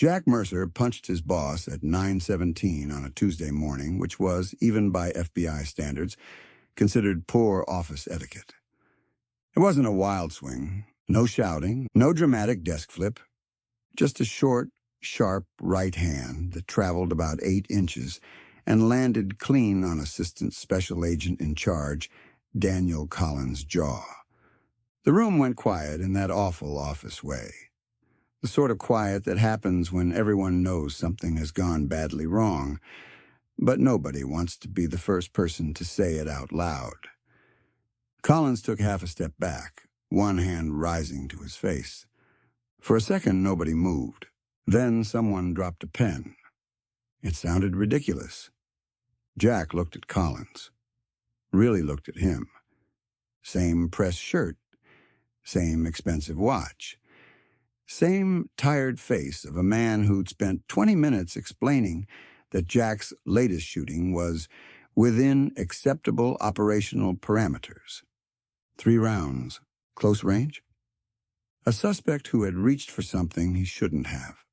Jack Mercer punched his boss at 9:17 on a Tuesday morning, which was, even by FBI standards, considered poor office etiquette. It wasn't a wild swing, no shouting, no dramatic desk flip, just a short, sharp right hand that traveled about 8 inches and landed clean on Assistant Special Agent in Charge, Daniel Collins' jaw. The room went quiet in that awful office way. The sort of quiet that happens when everyone knows something has gone badly wrong, but nobody wants to be the first person to say it out loud. Collins took half a step back, one hand rising to his face. For a second, nobody moved. Then someone dropped a pen. It sounded ridiculous. Jack looked at Collins, really looked at him. Same press shirt, same expensive watch, same tired face of a man who'd spent 20 minutes explaining that Jack's latest shooting was within acceptable operational parameters. 3 rounds, close range. A suspect who had reached for something he shouldn't have.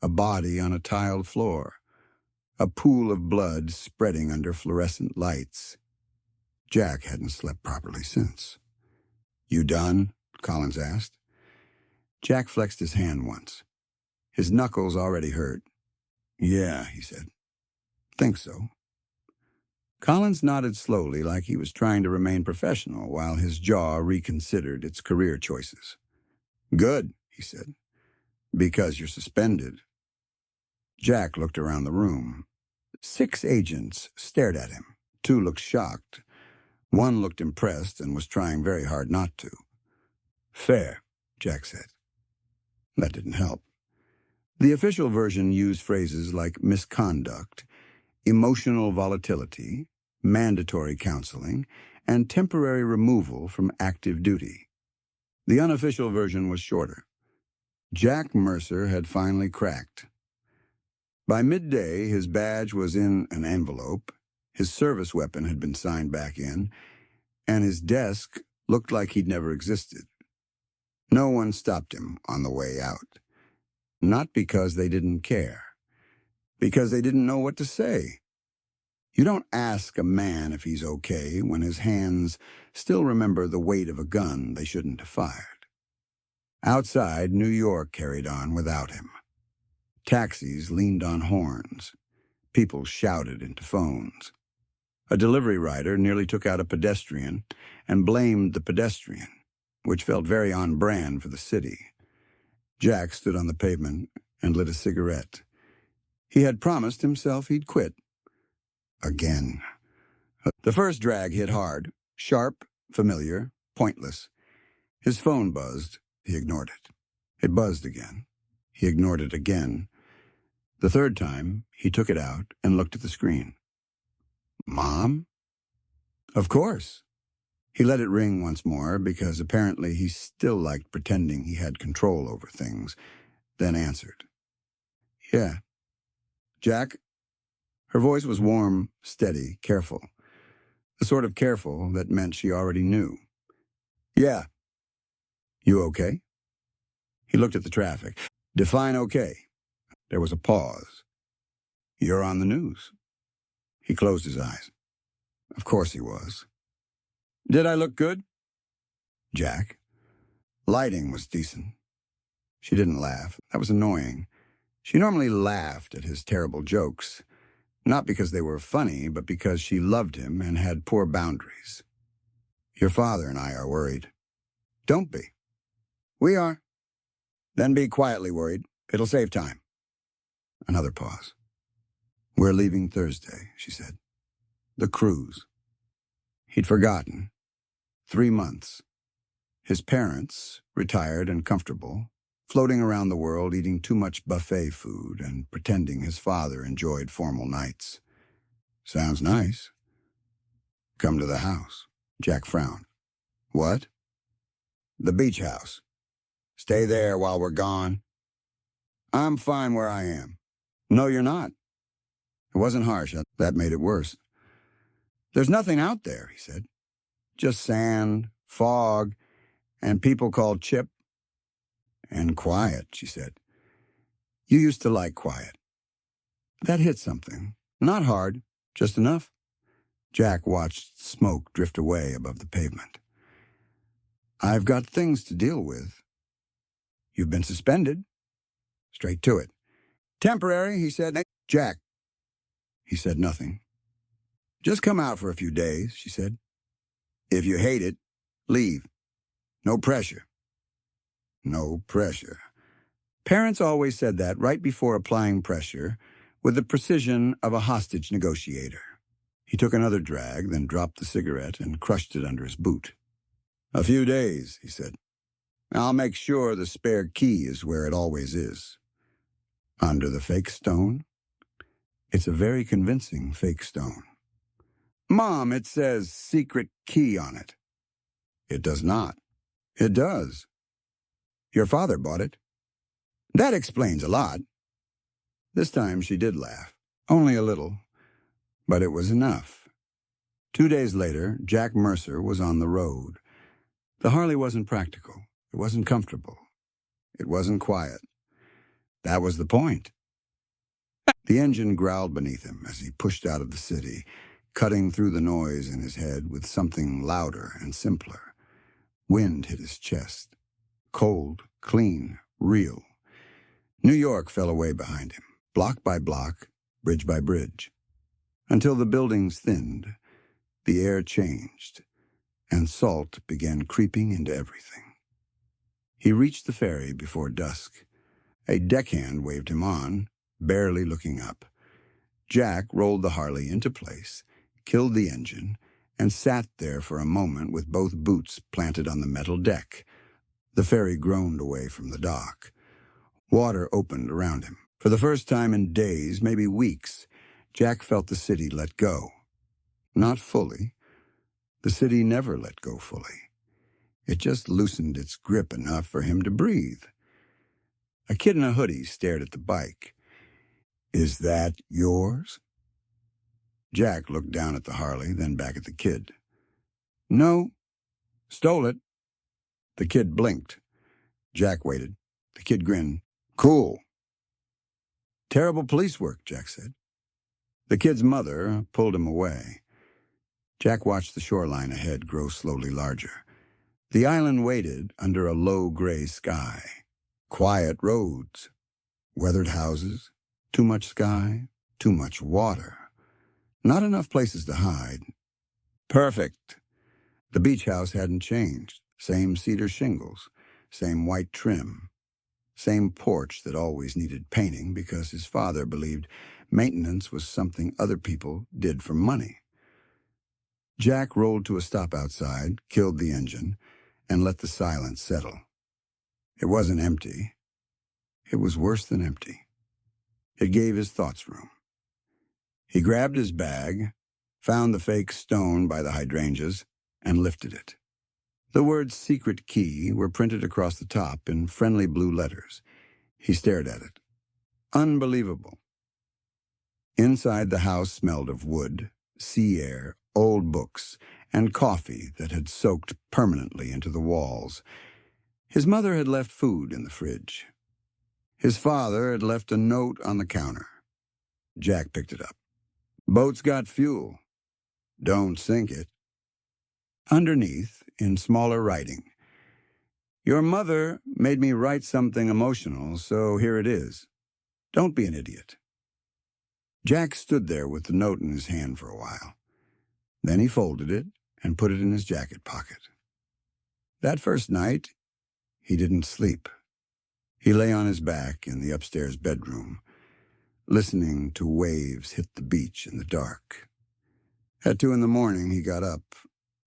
A body on a tiled floor. A pool of blood spreading under fluorescent lights. Jack hadn't slept properly since. "You done?" Collins asked. Jack flexed his hand once. His knuckles already hurt. "Yeah," he said. "Think so." Collins nodded slowly like he was trying to remain professional while his jaw reconsidered its career choices. "Good," he said, "because you're suspended." Jack looked around the room. 6 agents stared at him. 2 looked shocked. 1 looked impressed and was trying very hard not to. "Fair," Jack said. That didn't help. The official version used phrases like misconduct, emotional volatility, mandatory counseling, and temporary removal from active duty. The unofficial version was shorter. Jack Mercer had finally cracked. By midday, his badge was in an envelope, his service weapon had been signed back in, and his desk looked like he'd never existed. No one stopped him on the way out. Not because they didn't care. Because they didn't know what to say. You don't ask a man if he's okay when his hands still remember the weight of a gun they shouldn't have fired. Outside, New York carried on without him. Taxis leaned on horns. People shouted into phones. A delivery rider nearly took out a pedestrian and blamed the pedestrian, which felt very on brand for the city. Jack stood on the pavement and lit a cigarette. He had promised himself he'd quit. Again. The first drag hit hard, sharp, familiar, pointless. His phone buzzed. He ignored it. It buzzed again. He ignored it again. The third time, he took it out and looked at the screen. "Mom?" "Of course." He let it ring once more because apparently he still liked pretending he had control over things, then answered. "Yeah." "Jack?" Her voice was warm, steady, careful. The sort of careful that meant she already knew. "Yeah." "You okay?" He looked at the traffic. "Define okay." There was a pause. "You're on the news." He closed his eyes. Of course he was. "Did I look good?" "Jack?" Lighting was decent. She didn't laugh. That was annoying. She normally laughed at his terrible jokes, not because they were funny, but because she loved him and had poor boundaries. "Your father and I are worried." "Don't be." "We are." "Then be quietly worried. It'll save time." Another pause. "We're leaving Thursday," she said. "The cruise." He'd forgotten. 3 months. His parents, retired and comfortable, floating around the world eating too much buffet food and pretending his father enjoyed formal nights. "Sounds nice." "Come to the house." Jack frowned. "What?" "The beach house. Stay there while we're gone." "I'm fine where I am." "No, you're not." It wasn't harsh. That made it worse. "There's nothing out there," he said. "Just sand, fog, and people called Chip." "And quiet," she said. You used to like quiet. That hit something. Not hard, just enough. Jack watched smoke drift away above the pavement. I've got things to deal with. You've been suspended. Straight to it. Temporary, he said. Jack. He said nothing. Just come out for a few days, she said. If you hate it, leave. No pressure. No pressure. Parents always said that right before applying pressure with the precision of a hostage negotiator. He took another drag, then dropped the cigarette and crushed it under his boot. A few days, he said. I'll make sure the spare key is where it always is. Under the fake stone? It's a very convincing fake stone. Mom, it says secret key on it. It does not. It does. Your father bought it. That explains a lot. This time she did laugh. Only a little. But it was enough. 2 days later, Jack Mercer was on the road. The Harley wasn't practical. It wasn't comfortable. It wasn't quiet. That was the point. The engine growled beneath him as he pushed out of the city, cutting through the noise in his head with something louder and simpler. Wind hit his chest. Cold, clean, real. New York fell away behind him, block by block, bridge by bridge. Until the buildings thinned, the air changed, and salt began creeping into everything. He reached the ferry before dusk. A deckhand waved him on, barely looking up. Jack rolled the Harley into place, killed the engine, and sat there for a moment with both boots planted on the metal deck. The ferry groaned away from the dock. Water opened around him. For the first time in days, maybe weeks, Jack felt the city let go. Not fully. The city never let go fully. It just loosened its grip enough for him to breathe. A kid in a hoodie stared at the bike. Is that yours? Jack looked down at the Harley, then back at the kid. No. Stole it. The kid blinked. Jack waited. The kid grinned. Cool. Terrible police work, Jack said. The kid's mother pulled him away. Jack watched the shoreline ahead grow slowly larger. The island waited under a low gray sky. Quiet roads. Weathered houses. Too much sky. Too much water. Not enough places to hide. Perfect. The beach house hadn't changed. Same cedar shingles. Same white trim. Same porch that always needed painting because his father believed maintenance was something other people did for money. Jack rolled to a stop outside, killed the engine, and let the silence settle. It wasn't empty. It was worse than empty. It gave his thoughts room. He grabbed his bag, found the fake stone by the hydrangeas, and lifted it. The words secret key were printed across the top in friendly blue letters. He stared at it. Unbelievable. Inside the house smelled of wood, sea air, old books, and coffee that had soaked permanently into the walls. His mother had left food in the fridge. His father had left a note on the counter. Jack picked it up. Boat's got fuel. Don't sink it. Underneath, in smaller writing, your mother made me write something emotional, so here it is. Don't be an idiot. Jack stood there with the note in his hand for a while. Then he folded it and put it in his jacket pocket. That first night, he didn't sleep. He lay on his back in the upstairs bedroom, listening to waves hit the beach in the dark. At 2 a.m, he got up.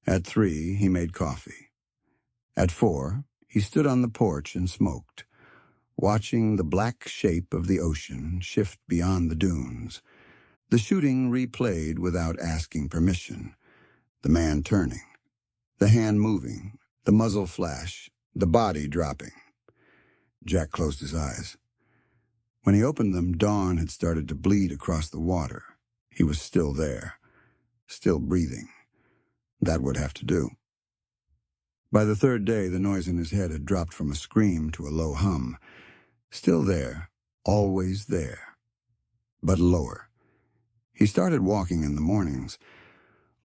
At 3, he made coffee. At 4, he stood on the porch and smoked, watching the black shape of the ocean shift beyond the dunes. The shooting replayed without asking permission. The man turning, the hand moving, the muzzle flash, the body dropping. Jack closed his eyes. When he opened them, dawn had started to bleed across the water. He was still there, still breathing. That would have to do. By the 3rd day, the noise in his head had dropped from a scream to a low hum. Still there, always there, but lower. He started walking in the mornings,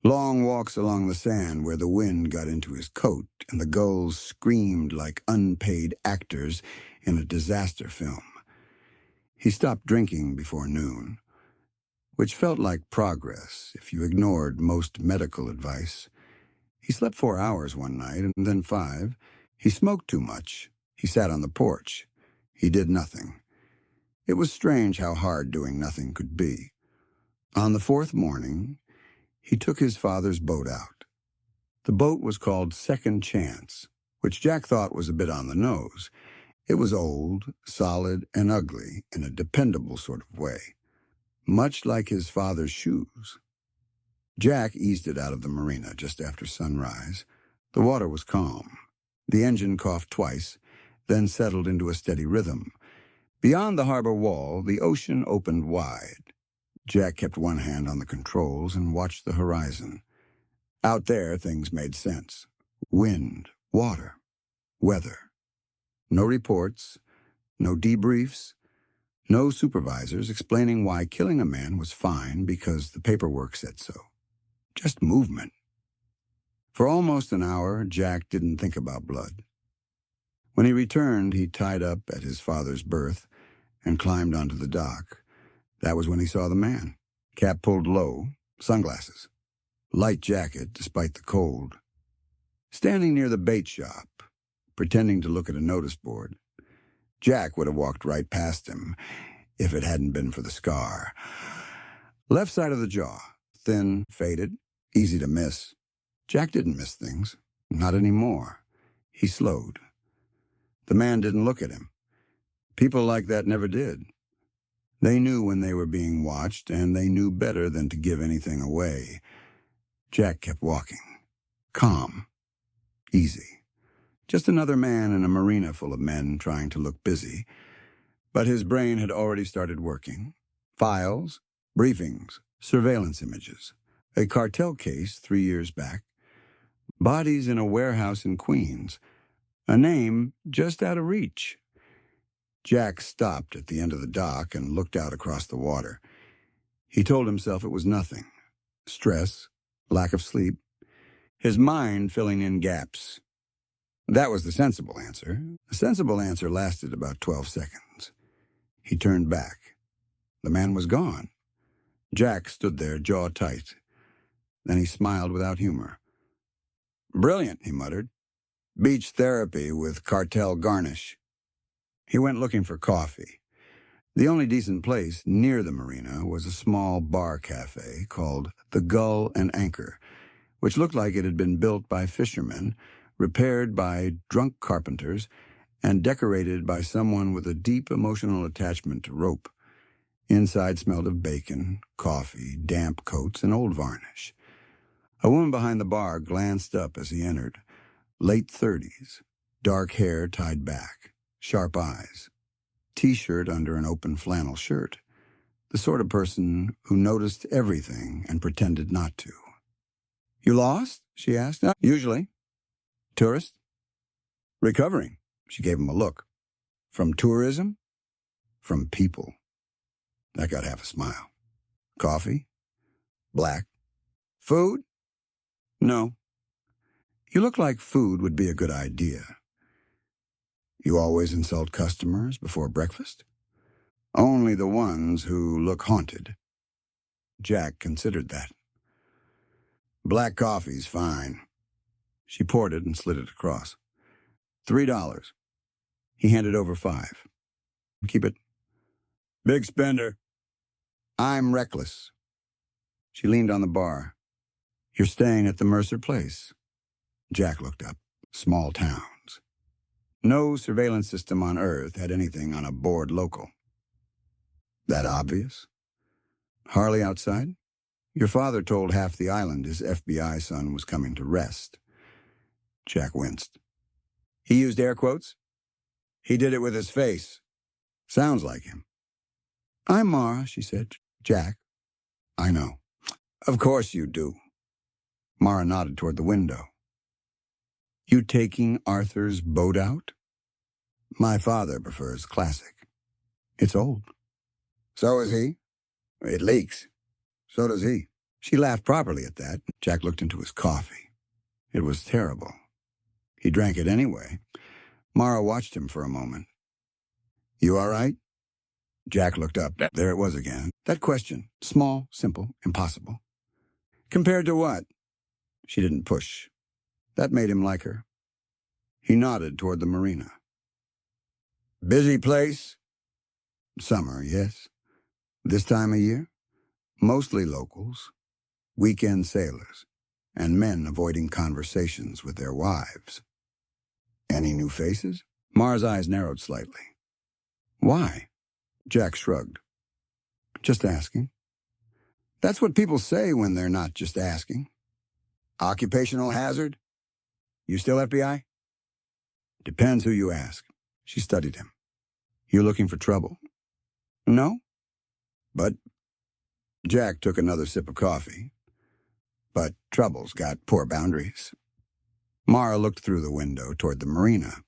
long walks along the sand where the wind got into his coat and the gulls screamed like unpaid actors in a disaster film. He stopped drinking before noon, which felt like progress if you ignored most medical advice. He slept 4 hours one night and then 5. He smoked too much. He sat on the porch. He did nothing. It was strange how hard doing nothing could be. On the 4th morning, he took his father's boat out. The boat was called Second Chance, which Jack thought was a bit on the nose. It was old, solid, and ugly in a dependable sort of way, much like his father's shoes. Jack eased it out of the marina just after sunrise. The water was calm. The engine coughed twice, then settled into a steady rhythm. Beyond the harbor wall, the ocean opened wide. Jack kept one hand on the controls and watched the horizon. Out there, things made sense. Wind, water, weather. No reports, no debriefs, no supervisors explaining why killing a man was fine because the paperwork said so. Just movement. For almost an hour, Jack didn't think about blood. When he returned, he tied up at his father's berth and climbed onto the dock. That was when he saw the man. Cap pulled low, sunglasses, light jacket despite the cold. Standing near the bait shop, pretending to look at a notice board. Jack would have walked right past him if it hadn't been for the scar. Left side of the jaw, thin, faded, easy to miss. Jack didn't miss things, not anymore. He slowed. The man didn't look at him. People like that never did. They knew when they were being watched, and they knew better than to give anything away. Jack kept walking. Calm. Easy. Just another man in a marina full of men trying to look busy. But his brain had already started working. Files, briefings, surveillance images. A cartel case 3 years back. Bodies in a warehouse in Queens. A name just out of reach. Jack stopped at the end of the dock and looked out across the water. He told himself it was nothing. Stress, lack of sleep, his mind filling in gaps. That was the sensible answer. The sensible answer lasted about 12 seconds. He turned back. The man was gone. Jack stood there, jaw tight. Then he smiled without humor. "Brilliant," he muttered. "Beach therapy with cartel garnish." He went looking for coffee. The only decent place near the marina was a small bar cafe called the Gull and Anchor, which looked like it had been built by fishermen, repaired by drunk carpenters, and decorated by someone with a deep emotional attachment to rope. Inside smelled of bacon, coffee, damp coats, and old varnish. A woman behind the bar glanced up as he entered. Late 30s, dark hair tied back, sharp eyes, T-shirt under an open flannel shirt. The sort of person who noticed everything and pretended not to. "You lost?" she asked. "Usually." "Tourist?" "Recovering." She gave him a look. "From tourism?" "From people." That got half a smile. "Coffee?" "Black." "Food?" "No." "You look like food would be a good idea." "You always insult customers before breakfast?" "Only the ones who look haunted." Jack considered that. "Black coffee's fine." She poured it and slid it across. $3. He handed over 5. "Keep it." "Big spender." "I'm reckless." She leaned on the bar. "You're staying at the Mercer place." Jack looked up. Small towns. No surveillance system on Earth had anything on a bored local. "That obvious?" "Harley outside?" "Your father told half the island his FBI son was coming to rest." Jack winced. "He used air quotes?" "He did it with his face." "Sounds like him." "I'm Mara," she said. "Jack." "I know." "Of course you do." Mara nodded toward the window. "You taking Arthur's boat out?" "My father prefers classic." It's old. So is he. It leaks. So does he. She laughed properly at that. Jack looked into his coffee. It was terrible. He drank it anyway. Mara watched him for a moment. You all right? Jack looked up. There it was again. That question. Small, simple, impossible. Compared to what? She didn't push. That made him like her. He nodded toward the marina. Busy place? Summer, yes. This time of year? Mostly locals, weekend sailors, and men avoiding conversations with their wives. Any new faces? Mara's eyes narrowed slightly. Why? Jack shrugged. Just asking. That's what people say when they're not just asking. Occupational hazard? You still FBI? Depends who you ask. She studied him. You looking for trouble? No. But Jack took another sip of coffee. But trouble's got poor boundaries. Mara looked through the window toward the marina.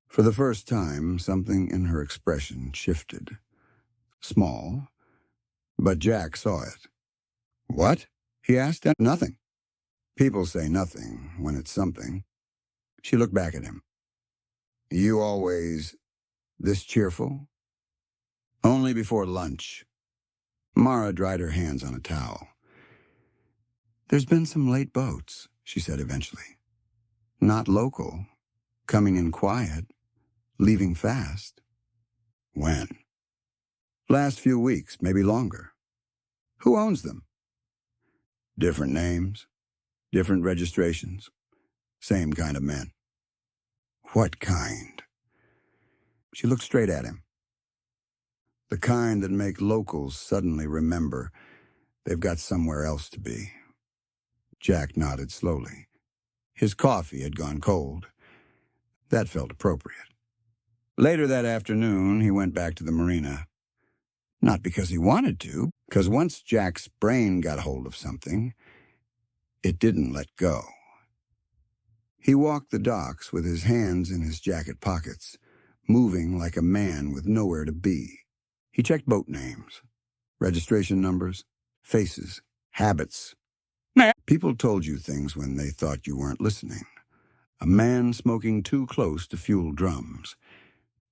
For the first time, something in her expression shifted. Small, but Jack saw it. What? He asked. Nothing. People say nothing when it's something. She looked back at him. You always this cheerful? Only before lunch. Mara dried her hands on a towel. There's been some late boats, she said eventually. Not local. Coming in quiet. Leaving fast. When? Last few weeks, maybe longer. Who owns them? Different names. Different registrations. Same kind of men. What kind? She looked straight at him. The kind that make locals suddenly remember they've got somewhere else to be. Jack nodded slowly. His coffee had gone cold. That felt appropriate. Later that afternoon, he went back to the marina. Not because he wanted to, because once Jack's brain got hold of something, it didn't let go. He walked the docks with his hands in his jacket pockets, moving like a man with nowhere to be. He checked boat names, registration numbers, faces, habits. People told you things when they thought you weren't listening. A man smoking too close to fuel drums.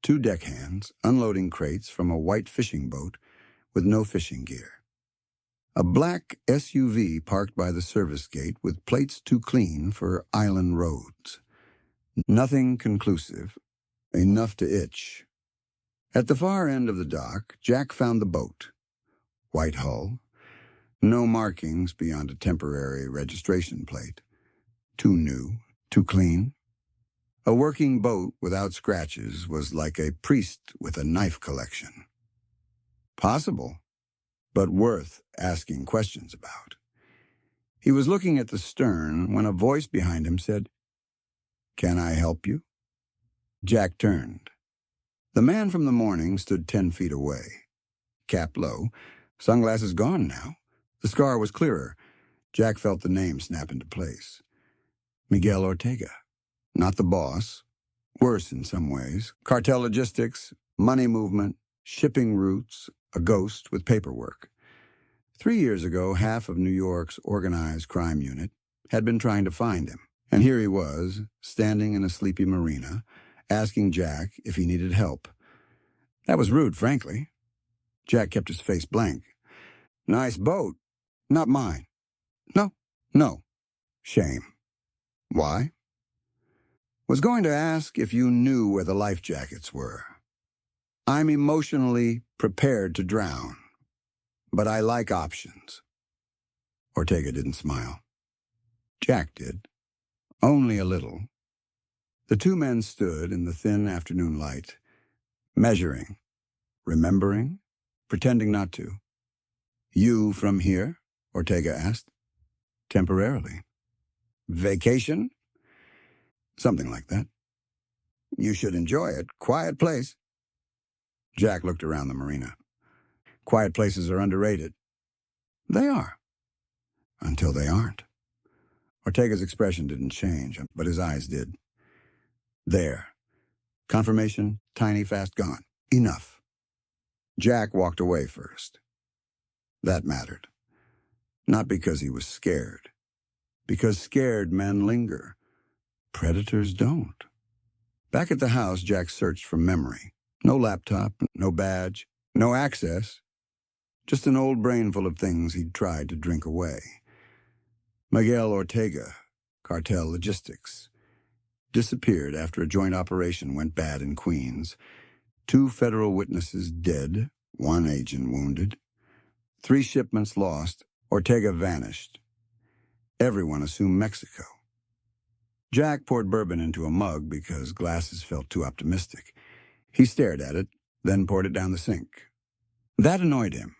2 deckhands unloading crates from a white fishing boat with no fishing gear. A black SUV parked by the service gate with plates too clean for island roads. Nothing conclusive, enough to itch. At the far end of the dock, Jack found the boat. White hull. No markings beyond a temporary registration plate. Too new, too clean. A working boat without scratches was like a priest with a knife collection. Possible, but worth asking questions about. He was looking at the stern when a voice behind him said, "Can I help you?" Jack turned. The man from the morning stood 10 feet away. Cap low, sunglasses gone now. The scar was clearer. Jack felt the name snap into place. Miguel Ortega. Not the boss. Worse in some ways. Cartel logistics, money movement, shipping routes, a ghost with paperwork. 3 years ago, half of New York's organized crime unit had been trying to find him. And here he was, standing in a sleepy marina, asking Jack if he needed help. That was rude, frankly. Jack kept his face blank. Nice boat. Not mine. No. Shame. Why? Was going to ask if you knew where the life jackets were. I'm emotionally prepared to drown, but I like options. Ortega didn't smile. Jack did. Only a little. The 2 men stood in the thin afternoon light, measuring, remembering, pretending not to. You from here? Ortega asked. Temporarily. Vacation? Something like that. You should enjoy it. Quiet place. Jack looked around the marina. Quiet places are underrated. They are. Until they aren't. Ortega's expression didn't change, but his eyes did. There. Confirmation, tiny, fast, gone. Enough. Jack walked away first. That mattered. Not because he was scared. Because scared men linger. Predators don't. Back at the house, Jack searched for memory. No laptop, no badge, no access. Just an old brain full of things he'd tried to drink away. Miguel Ortega, cartel logistics. Disappeared after a joint operation went bad in Queens. 2 federal witnesses dead, 1 agent wounded. 3 shipments lost. Ortega vanished. Everyone assumed Mexico. Jack poured bourbon into a mug because glasses felt too optimistic. He stared at it, then poured it down the sink. That annoyed him.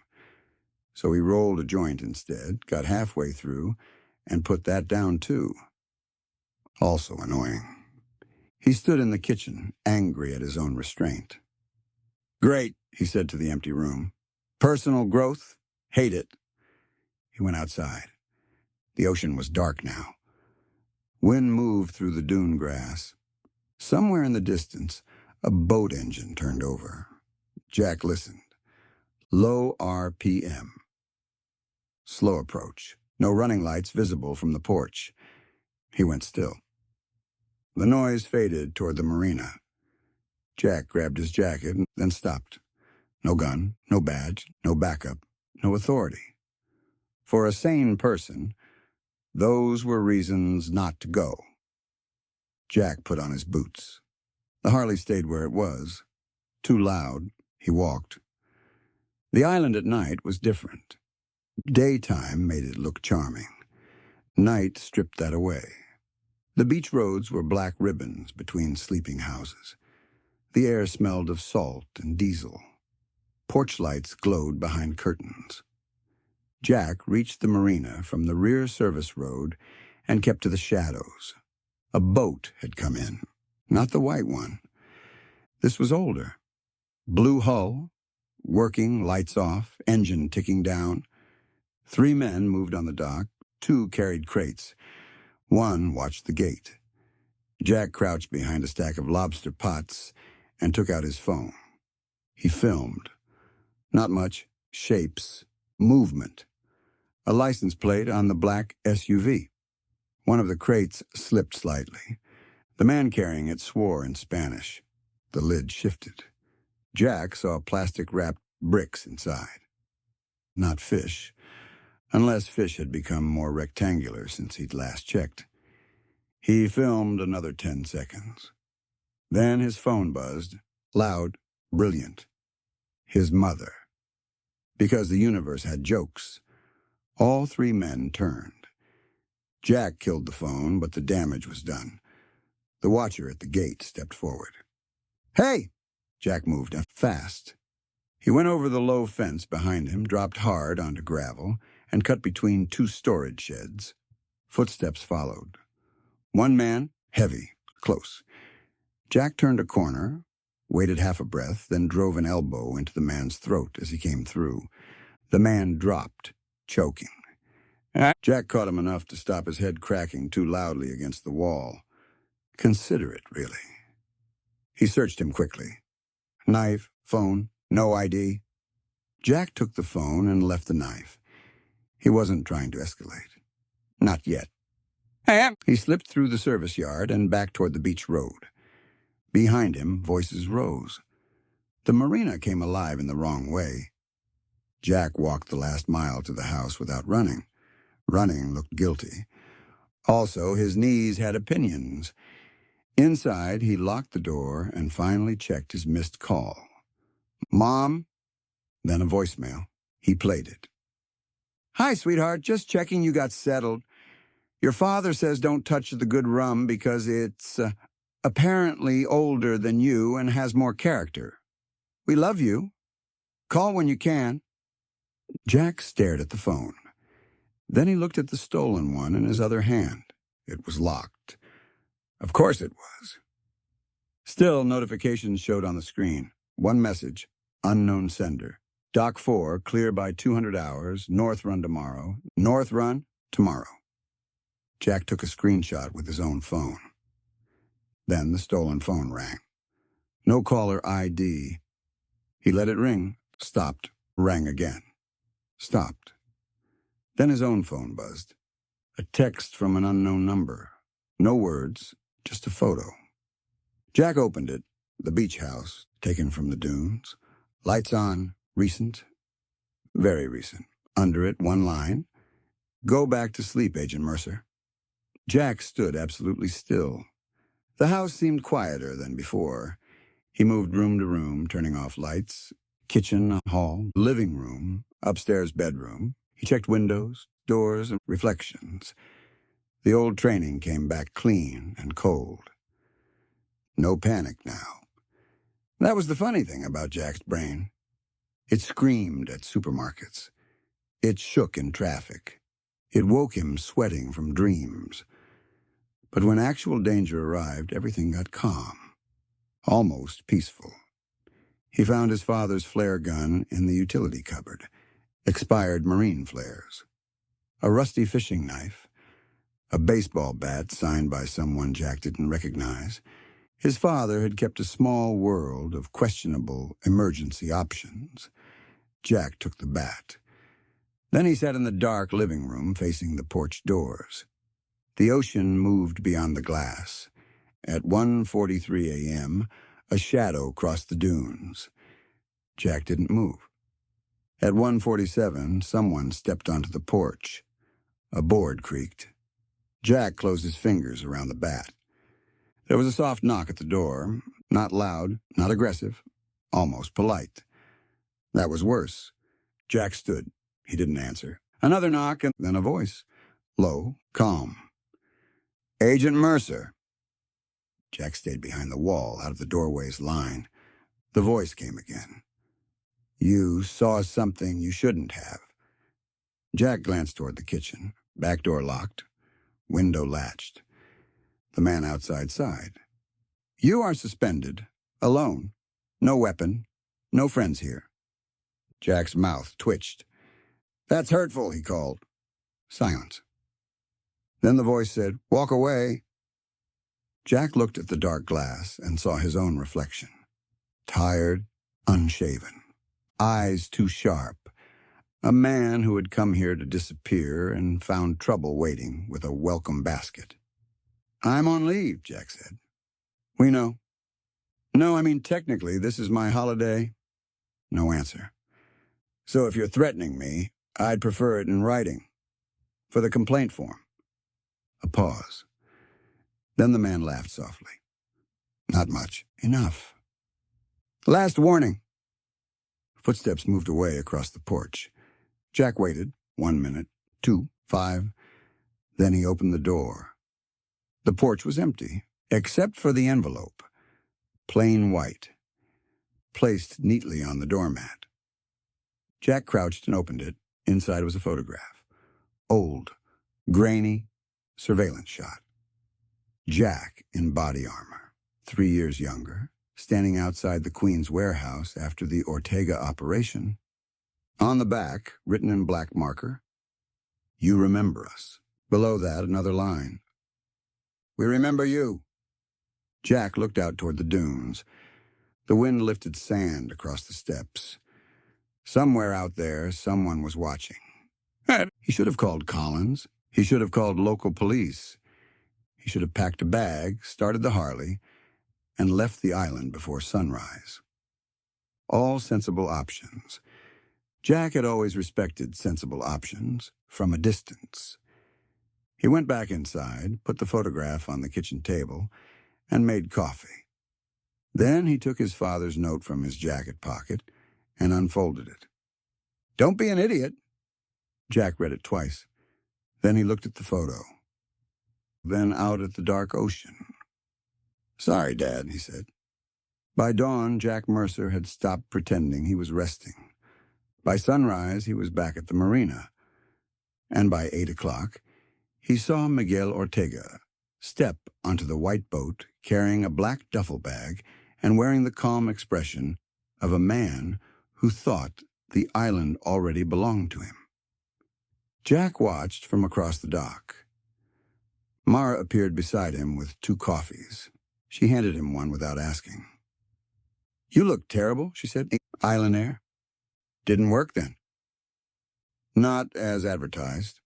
So he rolled a joint instead, got halfway through, and put that down too. Also annoying. He stood in the kitchen, angry at his own restraint. "Great," he said to the empty room. "Personal growth? Hate it." He went outside. The ocean was dark now. Wind moved through the dune grass. Somewhere in the distance, a boat engine turned over. Jack listened. Low RPM. Slow approach. No running lights visible from the porch. He went still. The noise faded toward the marina. Jack grabbed his jacket and then stopped. No gun, no badge, no backup, no authority. For a sane person, those were reasons not to go. Jack put on his boots. The Harley stayed where it was. Too loud, he walked. The island at night was different. Daytime made it look charming. Night stripped that away. The beach roads were black ribbons between sleeping houses. The air smelled of salt and diesel. Porch lights glowed behind curtains. Jack reached the marina from the rear service road and kept to the shadows. A boat had come in, not the white one. This was older. Blue hull, working, lights off, engine ticking down. 3 men moved on the dock. 2 carried crates. 1 watched the gate. Jack crouched behind a stack of lobster pots and took out his phone. He filmed. Not much. Shapes. Movement. A license plate on the black SUV. One of the crates slipped slightly. The man carrying it swore in Spanish. The lid shifted. Jack saw plastic-wrapped bricks inside. Not fish, unless fish had become more rectangular since he'd last checked. He filmed another 10 seconds. Then his phone buzzed, loud, brilliant. His mother. Because the universe had jokes. All 3 men turned. Jack killed the phone, but the damage was done. The watcher at the gate stepped forward. "Hey!" Jack moved fast. He went over the low fence behind him, dropped hard onto gravel, and cut between 2 storage sheds. Footsteps followed. 1 man, heavy, close. Jack turned a corner, waited half a breath, then drove an elbow into the man's throat as he came through. The man dropped, choking. Jack caught him enough to stop his head cracking too loudly against the wall. Considerate, really. He searched him quickly. Knife, phone, no ID. Jack took the phone and left the knife. He wasn't trying to escalate. Not yet. He slipped through the service yard and back toward the beach road. Behind him, voices rose. The marina came alive in the wrong way. Jack walked the last mile to the house without running. Running looked guilty. Also, his knees had opinions. Inside, he locked the door and finally checked his missed call. "Mom?" Then a voicemail. He played it. "Hi, sweetheart. Just checking you got settled. Your father says don't touch the good rum because it's apparently older than you and has more character. We love you. Call when you can." Jack stared at the phone. Then he looked at the stolen one in his other hand. It was locked. Of course it was. Still, notifications showed on the screen. 1 message, unknown sender. Dock 4, clear by 200 hours, north run tomorrow. North run, tomorrow. Jack took a screenshot with his own phone. Then the stolen phone rang. No caller ID. He let it ring, stopped, rang again, stopped. Then his own phone buzzed. A text from an unknown number. No words, just a photo. Jack opened it. The beach house, taken from the dunes. Lights on, recent, very recent. Under it, one line. Go back to sleep, Agent Mercer. Jack stood absolutely still. The house seemed quieter than before. He moved room to room, turning off lights. Kitchen, hall, living room, upstairs bedroom. He checked windows, doors, and reflections. The old training came back clean and cold. No panic now. That was the funny thing about Jack's brain. It screamed at supermarkets. It shook in traffic. It woke him sweating from dreams. But when actual danger arrived, everything got calm, almost peaceful. He found his father's flare gun in the utility cupboard, expired marine flares, a rusty fishing knife, a baseball bat signed by someone Jack didn't recognize. His father had kept a small world of questionable emergency options. Jack took the bat. Then he sat in the dark living room facing the porch doors. The ocean moved beyond the glass. At 1:43 a.m., a shadow crossed the dunes. Jack didn't move. At 1:47, someone stepped onto the porch. A board creaked. Jack closed his fingers around the bat. There was a soft knock at the door, not loud, not aggressive, almost polite. That was worse. Jack stood. He didn't answer. Another knock, and then a voice. Low, calm. Agent Mercer. Jack stayed behind the wall, out of the doorway's line. The voice came again. You saw something you shouldn't have. Jack glanced toward the kitchen. Back door locked. Window latched. The man outside sighed. You are suspended. Alone. No weapon. No friends here. Jack's mouth twitched. That's hurtful, he called. Silence. Then the voice said, walk away. Jack looked at the dark glass and saw his own reflection. Tired, unshaven. Eyes too sharp. A man who had come here to disappear and found trouble waiting with a welcome basket. I'm on leave, Jack said. We know. No, I mean technically this is my holiday. No answer. So if you're threatening me, I'd prefer it in writing. For the complaint form. A pause. Then the man laughed softly. Not much. Enough. Last warning. Footsteps moved away across the porch. Jack waited. 1 minute, 2, 5. Then he opened the door. The porch was empty, except for the envelope. Plain white. Placed neatly on the doormat. Jack crouched and opened it. Inside was a photograph. Old, grainy, surveillance shot. Jack in body armor, 3 years younger, standing outside the Queen's warehouse after the Ortega operation. On the back, written in black marker, You remember us. Below that, another line. We remember you. Jack looked out toward the dunes. The wind lifted sand across the steps. Somewhere out there, someone was watching. He should have called Collins. He should have called local police. He should have packed a bag, started the Harley, and left the island before sunrise. All sensible options. Jack had always respected sensible options, from a distance. He went back inside, put the photograph on the kitchen table, and made coffee. Then he took his father's note from his jacket pocket and unfolded it. Don't be an idiot. Jack read it twice. Then he looked at the photo. Then out at the dark ocean. Sorry, Dad, he said. By dawn, Jack Mercer had stopped pretending he was resting. By sunrise, he was back at the Marina. And by 8 o'clock, he saw Miguel Ortega step onto the white boat carrying a black duffel bag and wearing the calm expression of a man who thought the island already belonged to him. Jack watched from across the dock. Mara appeared beside him with 2 coffees. She handed him one without asking. You look terrible, she said. Island air. Didn't work then. Not as advertised.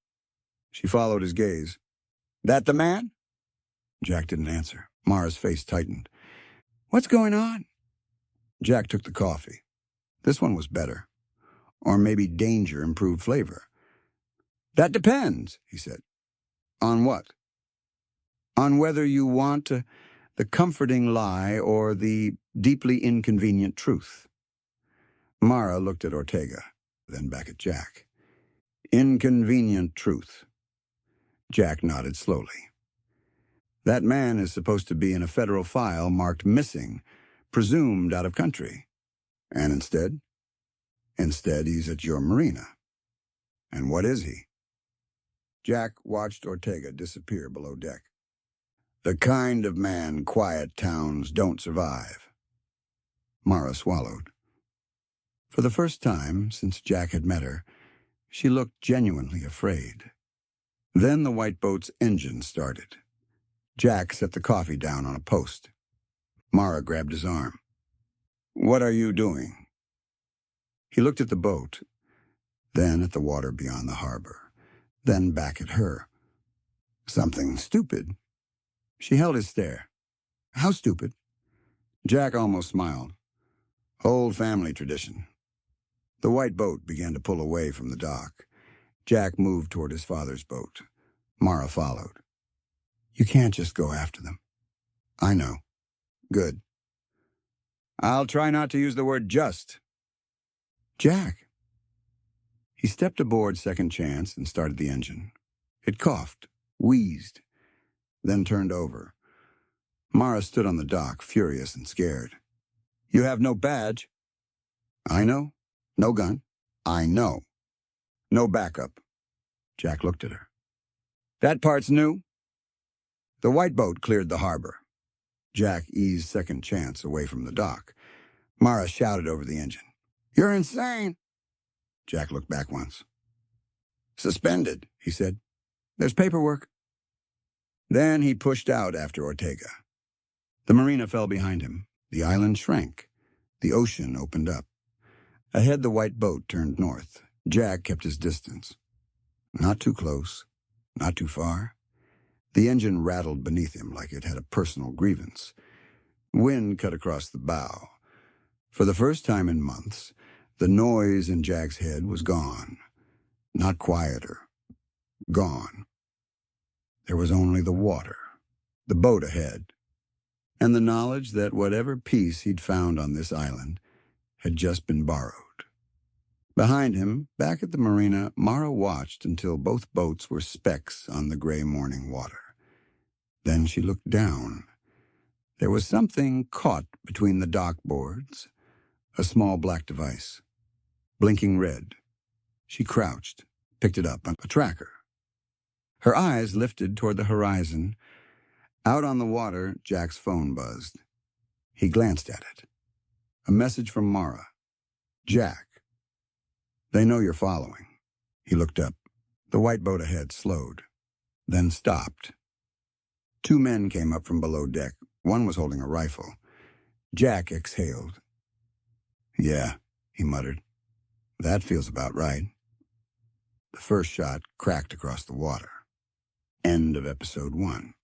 She followed his gaze. That the man? Jack didn't answer. Mara's face tightened. What's going on? Jack took the coffee. This one was better. Or maybe danger improved flavor. That depends, he said. On what? On whether you want the comforting lie or the deeply inconvenient truth. Mara looked at Ortega, then back at Jack. Inconvenient truth. Jack nodded slowly. That man is supposed to be in a federal file marked missing, presumed out of country. And instead? Instead, he's at your Marina. And what is he? Jack watched Ortega disappear below deck. The kind of man quiet towns don't survive. Mara swallowed. For the first time since Jack had met her, she looked genuinely afraid. Then the white boat's engine started. Jack set the coffee down on a post. Mara grabbed his arm. What are you doing? He looked at the boat, then at the water beyond the harbor, then back at her. Something stupid. She held his stare. How stupid? Jack almost smiled. Old family tradition. The white boat began to pull away from the dock. Jack moved toward his father's boat. Mara followed. You can't just go after them. I know. Good. I'll try not to use the word just. Jack. He stepped aboard Second Chance and started the engine. It coughed, wheezed, then turned over. Mara stood on the dock, furious and scared. You have no badge. I know. No gun. I know. No backup. Jack looked at her. That part's new. The white boat cleared the harbor. Jack eased Second Chance away from the dock. Mara shouted over the engine. You're insane. Jack looked back once. Suspended, he said. There's paperwork. Then he pushed out after Ortega. The Marina fell behind him. The island shrank. The ocean opened up. Ahead, the white boat turned north. Jack kept his distance. Not too close. Not too far. The engine rattled beneath him like it had a personal grievance. Wind cut across the bow. For the first time in months, the noise in Jack's head was gone. Not quieter. Gone. There was only the water, the boat ahead, and the knowledge that whatever peace he'd found on this island had just been borrowed. Behind him, back at the marina, Mara watched until both boats were specks on the gray morning water. Then she looked down. There was something caught between the dock boards, a small black device, blinking red. She crouched, picked it up, a tracker. Her eyes lifted toward the horizon. Out on the water, Jack's phone buzzed. He glanced at it. A message from Mara. Jack. They know you're following. He looked up. The white boat ahead slowed, then stopped. Two men came up from below deck. One was holding a rifle. Jack exhaled. Yeah, he muttered. That feels about right. The first shot cracked across the water. End of episode 1.